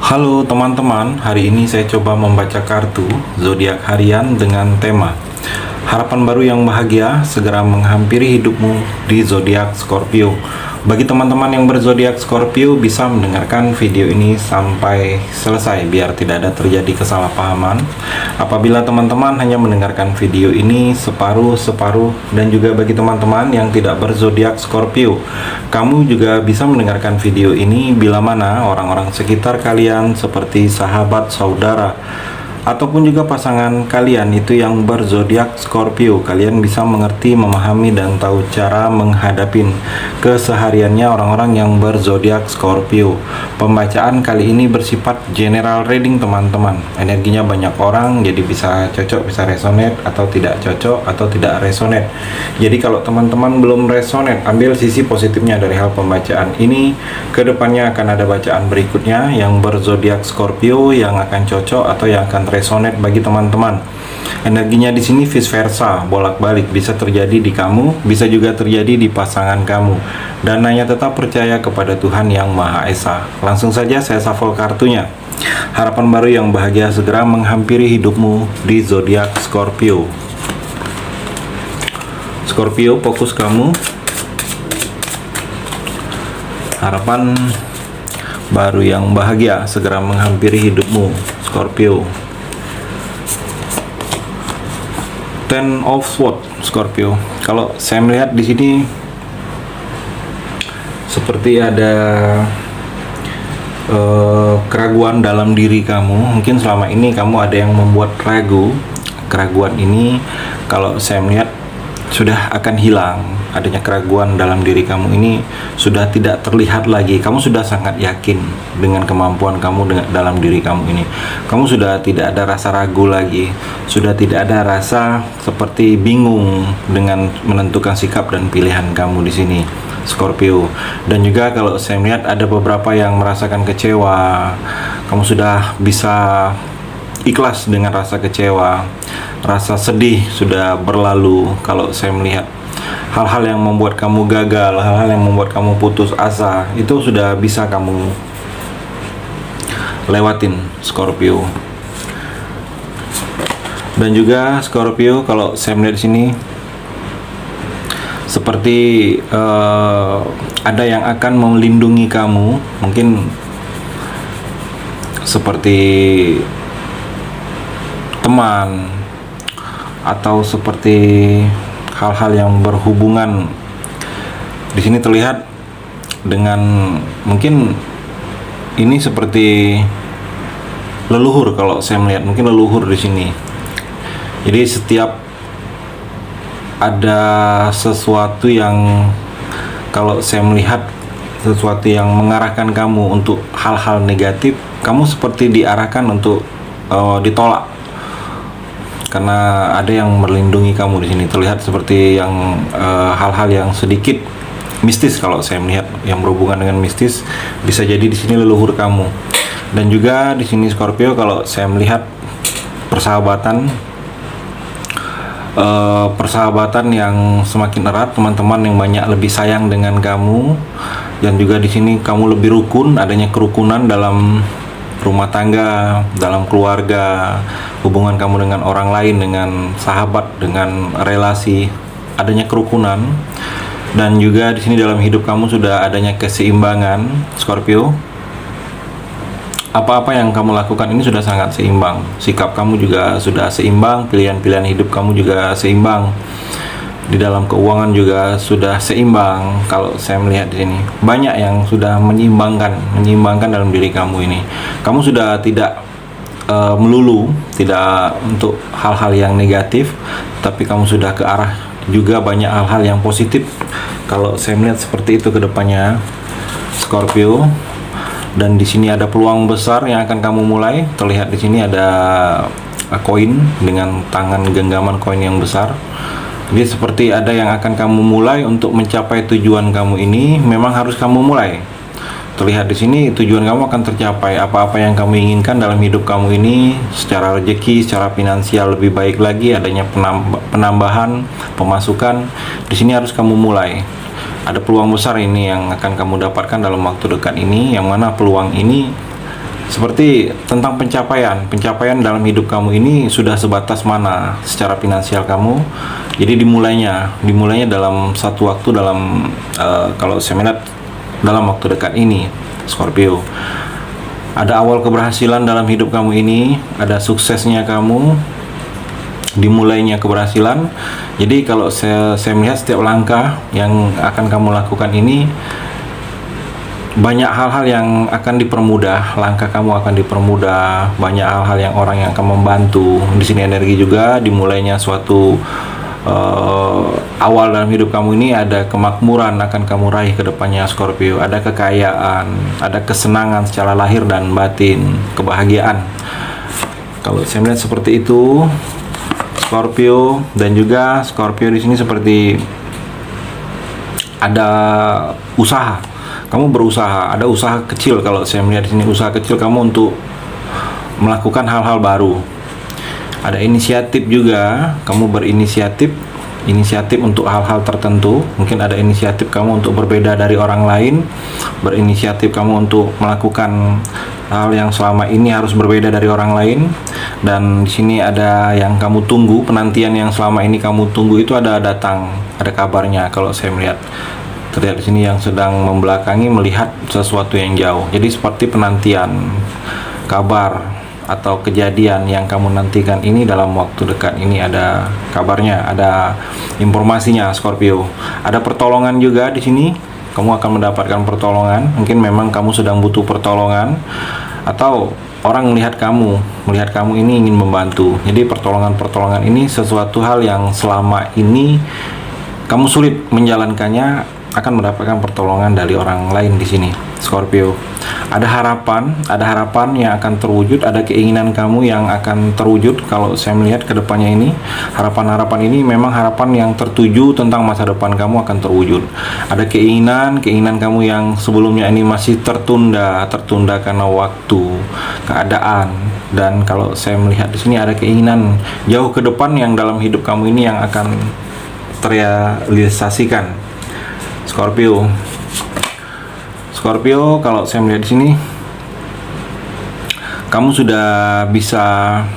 Halo teman-teman, hari ini saya coba membaca kartu zodiak harian dengan tema harapan baru yang bahagia segera menghampiri hidupmu di zodiak Scorpio. Bagi teman-teman yang berzodiak Scorpio bisa mendengarkan video ini sampai selesai biar tidak ada terjadi kesalahpahaman. Apabila teman-teman hanya mendengarkan video ini separuh-separuh, dan juga bagi teman-teman yang tidak berzodiak Scorpio, kamu juga bisa mendengarkan video ini bila mana orang-orang sekitar kalian seperti sahabat, saudara, ataupun juga pasangan kalian itu yang berzodiak Scorpio, kalian bisa mengerti, memahami, dan tahu cara menghadapin kesehariannya orang-orang yang berzodiak Scorpio. Pembacaan kali ini bersifat general reading teman-teman. Energinya banyak orang, jadi bisa cocok, bisa resonate, atau tidak cocok, atau tidak resonate. Jadi kalau teman-teman belum resonate, ambil sisi positifnya dari hal pembacaan ini. Kedepannya akan ada bacaan berikutnya yang berzodiak Scorpio yang akan cocok atau yang akan resonate bagi teman-teman. Energinya di sini vice versa, bolak-balik, bisa terjadi di kamu, bisa juga terjadi di pasangan kamu. Dan hanya tetap percaya kepada Tuhan Yang Maha Esa. Langsung saja saya shuffle kartunya. Harapan baru yang bahagia segera menghampiri hidupmu di zodiak Scorpio. Scorpio, fokus kamu. Harapan baru yang bahagia segera menghampiri hidupmu, Scorpio. Ten of Swords, Scorpio. Kalau saya melihat di sini seperti ada keraguan dalam diri kamu. Mungkin selama ini kamu ada yang membuat ragu. Keraguan ini kalau saya melihat sudah akan hilang. Adanya keraguan dalam diri kamu ini sudah tidak terlihat lagi. Kamu sudah sangat yakin dengan kemampuan kamu dalam diri kamu ini. Kamu sudah tidak ada rasa ragu lagi. Sudah tidak ada rasa seperti bingung dengan menentukan sikap dan pilihan kamu di sini, Scorpio. Dan juga kalau saya melihat ada beberapa yang merasakan kecewa. Kamu sudah bisa ikhlas dengan rasa kecewa. Rasa sedih sudah berlalu. Kalau saya melihat hal-hal yang membuat kamu gagal, hal-hal yang membuat kamu putus asa, itu sudah bisa kamu lewatin, Scorpio. Dan juga Scorpio, kalau saya melihat di sini seperti ada yang akan melindungi kamu, mungkin seperti teman atau seperti hal-hal yang berhubungan. Di sini terlihat dengan mungkin ini seperti leluhur. Kalau saya melihat mungkin leluhur di sini. Jadi setiap ada sesuatu yang, kalau saya melihat sesuatu yang mengarahkan kamu untuk hal-hal negatif, kamu seperti diarahkan untuk ditolak. Karena ada yang melindungi kamu di sini. Terlihat seperti yang hal-hal yang sedikit mistis. Kalau saya melihat yang berhubungan dengan mistis, bisa jadi di sini leluhur kamu. Dan juga di sini Scorpio, kalau saya melihat persahabatan yang semakin erat, teman-teman yang banyak lebih sayang dengan kamu. Dan juga di sini kamu lebih rukun, adanya kerukunan dalam rumah tangga, dalam keluarga, hubungan kamu dengan orang lain, dengan sahabat, dengan relasi, adanya kerukunan. Dan juga di sini dalam hidup kamu sudah adanya keseimbangan, Scorpio. Apa-apa yang kamu lakukan ini sudah sangat seimbang. Sikap kamu juga sudah seimbang, pilihan-pilihan hidup kamu juga seimbang. Di dalam keuangan juga sudah seimbang. Kalau saya melihat di sini banyak yang sudah menyeimbangkan dalam diri kamu ini. Kamu sudah tidak melulu tidak untuk hal-hal yang negatif, tapi kamu sudah ke arah juga banyak hal-hal yang positif. Kalau saya melihat seperti itu ke depannya, Scorpio. Dan di sini ada peluang besar yang akan kamu mulai. Terlihat di sini ada koin dengan tangan genggaman koin yang besar. Jadi seperti ada yang akan kamu mulai untuk mencapai tujuan kamu ini. Memang harus kamu mulai. Terlihat di sini tujuan kamu akan tercapai. Apa-apa yang kamu inginkan dalam hidup kamu ini, secara rezeki, secara finansial lebih baik lagi, adanya penambahan pemasukan, di sini harus kamu mulai. Ada peluang besar ini yang akan kamu dapatkan dalam waktu dekat ini, yang mana peluang ini Seperti tentang pencapaian dalam hidup kamu ini sudah sebatas mana secara finansial kamu. Jadi dimulainya dalam satu waktu, dalam kalau saya melihat dalam waktu dekat ini, Scorpio. Ada awal keberhasilan dalam hidup kamu ini, ada suksesnya kamu, dimulainya keberhasilan. Jadi kalau saya melihat setiap langkah yang akan kamu lakukan ini, banyak hal-hal yang akan dipermudah, langkah kamu akan dipermudah, banyak hal-hal yang orang yang akan membantu. Di sini energi juga dimulainya suatu awal dalam hidup kamu ini, ada kemakmuran akan kamu raih ke depannya, Scorpio. Ada kekayaan, ada kesenangan secara lahir dan batin, kebahagiaan. Kalau saya melihat seperti itu, Scorpio. Dan juga Scorpio di sini seperti ada usaha. Kamu berusaha, ada usaha kecil. Kalau saya melihat di sini usaha kecil kamu untuk melakukan hal-hal baru. Ada inisiatif juga, kamu inisiatif untuk hal-hal tertentu. Mungkin ada inisiatif kamu untuk berbeda dari orang lain, berinisiatif kamu untuk melakukan hal yang selama ini harus berbeda dari orang lain. Dan di sini ada yang kamu tunggu, penantian yang selama ini kamu tunggu itu ada datang, ada kabarnya. Kalau saya melihat, terlihat di sini yang sedang membelakangi melihat sesuatu yang jauh. Jadi seperti penantian kabar atau kejadian yang kamu nantikan ini dalam waktu dekat ini, ada kabarnya, ada informasinya, Scorpio. Ada pertolongan juga di sini. Kamu akan mendapatkan pertolongan. Mungkin memang kamu sedang butuh pertolongan, atau orang melihat kamu ini ingin membantu. Jadi pertolongan ini sesuatu hal yang selama ini kamu sulit menjalankannya, akan mendapatkan pertolongan dari orang lain di sini, Scorpio. Ada harapan yang akan terwujud, ada keinginan kamu yang akan terwujud. Kalau saya melihat ke depannya ini, harapan ini memang harapan yang tertuju tentang masa depan kamu akan terwujud. Ada keinginan kamu yang sebelumnya ini masih tertunda karena waktu, keadaan. Dan kalau saya melihat di sini ada keinginan jauh ke depan yang dalam hidup kamu ini yang akan terrealisasikan, Scorpio. Kalau saya melihat di sini, kamu sudah bisa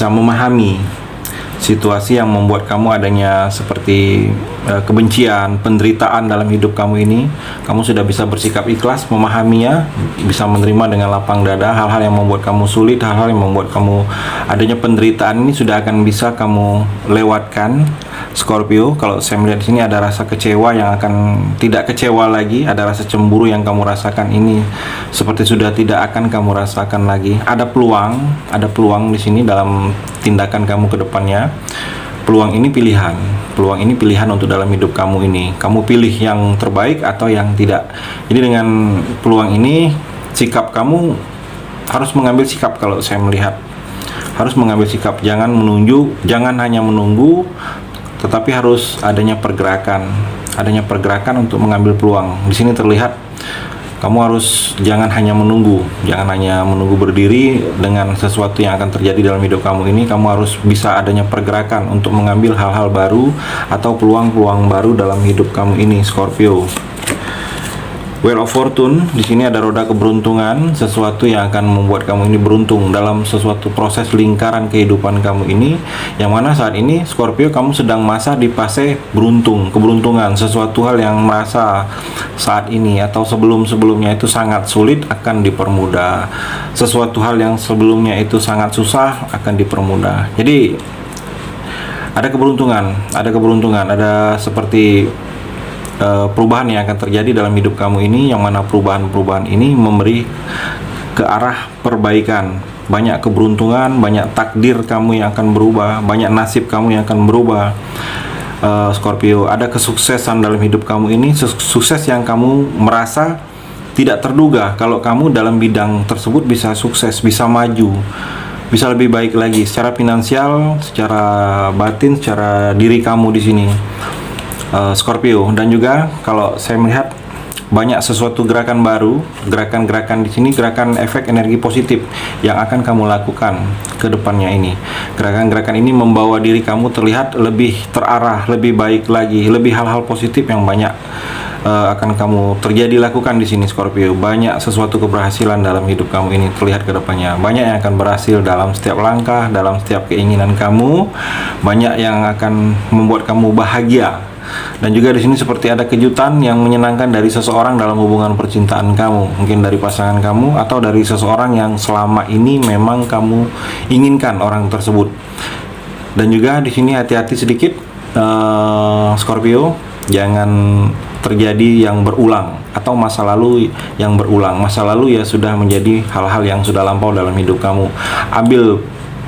memahami situasi yang membuat kamu adanya seperti kebencian, penderitaan dalam hidup kamu ini. Kamu sudah bisa bersikap ikhlas, memahaminya, bisa menerima dengan lapang dada. Hal-hal yang membuat kamu sulit, hal-hal yang membuat kamu adanya penderitaan ini sudah akan bisa kamu lewatkan, Scorpio. Kalau saya melihat di sini ada rasa kecewa yang akan tidak kecewa lagi, ada rasa cemburu yang kamu rasakan ini seperti sudah tidak akan kamu rasakan lagi. Ada peluang di sini dalam tindakan kamu ke depannya. Peluang ini pilihan untuk dalam hidup kamu ini. Kamu pilih yang terbaik atau yang tidak. Jadi dengan peluang ini, sikap kamu harus mengambil sikap. Kalau saya melihat harus mengambil sikap, jangan hanya menunggu, tetapi harus adanya pergerakan untuk mengambil peluang. Di sini terlihat kamu harus jangan hanya menunggu berdiri dengan sesuatu yang akan terjadi dalam hidup kamu ini. Kamu harus bisa adanya pergerakan untuk mengambil hal-hal baru atau peluang-peluang baru dalam hidup kamu ini, Scorpio. Wheel of Fortune, di sini ada roda keberuntungan, sesuatu yang akan membuat kamu ini beruntung dalam sesuatu proses lingkaran kehidupan kamu ini, yang mana saat ini, Scorpio, kamu sedang masa di fase keberuntungan, sesuatu hal yang merasa saat ini atau sebelumnya itu sangat sulit akan dipermudah, sesuatu hal yang sebelumnya itu sangat susah akan dipermudah. Jadi ada keberuntungan, ada seperti perubahan yang akan terjadi dalam hidup kamu ini, yang mana perubahan ini memberi ke arah perbaikan. Banyak keberuntungan, banyak takdir kamu yang akan berubah, banyak nasib kamu yang akan berubah, Scorpio. Ada kesuksesan dalam hidup kamu ini, sukses yang kamu merasa tidak terduga. Kalau kamu dalam bidang tersebut bisa sukses, bisa maju, bisa lebih baik lagi secara finansial, secara batin, secara diri kamu di sini, Scorpio. Dan juga kalau saya melihat banyak sesuatu gerakan baru, gerakan di sini, gerakan efek energi positif yang akan kamu lakukan ke depannya ini. Gerakan ini membawa diri kamu terlihat lebih terarah, lebih baik lagi, lebih hal-hal positif yang banyak akan kamu terjadi lakukan di sini Scorpio. Banyak sesuatu keberhasilan dalam hidup kamu ini terlihat ke depannya. Banyak yang akan berhasil dalam setiap langkah, dalam setiap keinginan kamu. Banyak yang akan membuat kamu bahagia. Dan juga di sini seperti ada kejutan yang menyenangkan dari seseorang dalam hubungan percintaan kamu, mungkin dari pasangan kamu atau dari seseorang yang selama ini memang kamu inginkan orang tersebut. Dan juga di sini hati-hati sedikit, Scorpio, jangan terjadi yang berulang atau masa lalu yang berulang. Masa lalu ya sudah menjadi hal-hal yang sudah lampau dalam hidup kamu. Ambil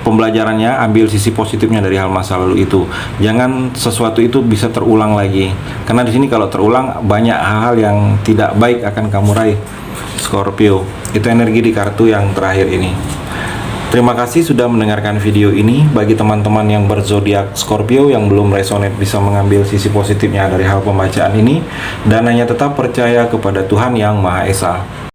pembelajarannya, ambil sisi positifnya dari hal masa lalu itu. Jangan sesuatu itu bisa terulang lagi. Karena di sini kalau terulang banyak hal-hal yang tidak baik akan kamu raih, Scorpio. Itu energi di kartu yang terakhir ini. Terima kasih sudah mendengarkan video ini. Bagi teman-teman yang berzodiak Scorpio yang belum resonate bisa mengambil sisi positifnya dari hal pembacaan ini dan hanya tetap percaya kepada Tuhan Yang Maha Esa.